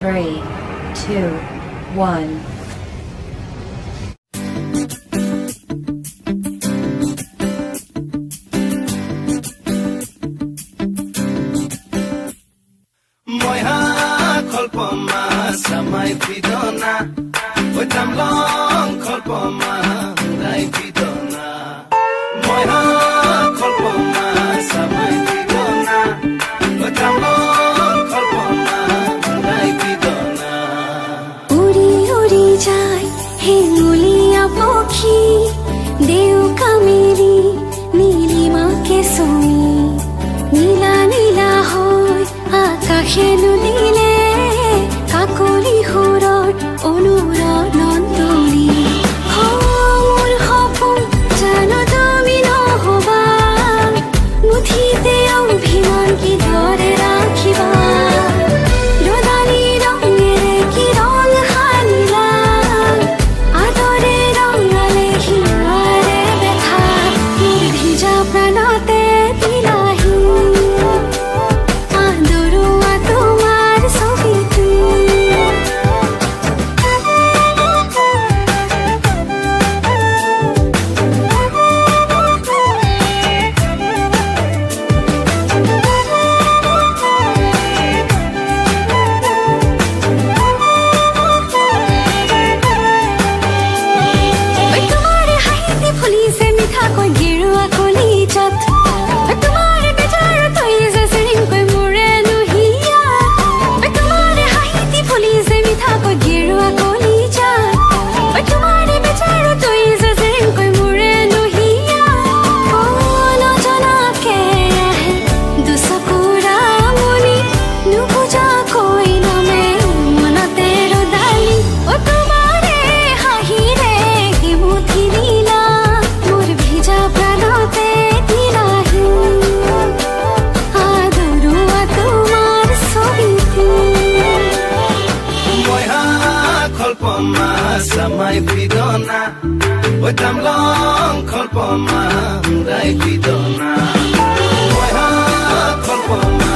3, 2, 1. Samai pidona, otam long kolpoma, dai pidona. Moya kolpoma, samai pidona, otam long kolpoma, dai pidona. Uri uri jai, he muliya pokhi, deuka meri, nilima ke sumi, nila nila hoy, akashe nudile. কাকলি সুৰৰ অনুৰণন তৰি মোৰ সপোন জানো তুমি নহবা মুঠিতে অভিমান কি ধৰে ৰাখিবা ৰদালি ৰঙেৰে কি ৰং সানিলা আদৰে ৰঙালে হিয়াৰে দেখা মোৰ ভিজা প্ৰাণতে দিলাহি আদৰুৱা তোমাৰ ছবিটো Samai pidona, otam long kolpoma, dai pidona. Moya kolpoma.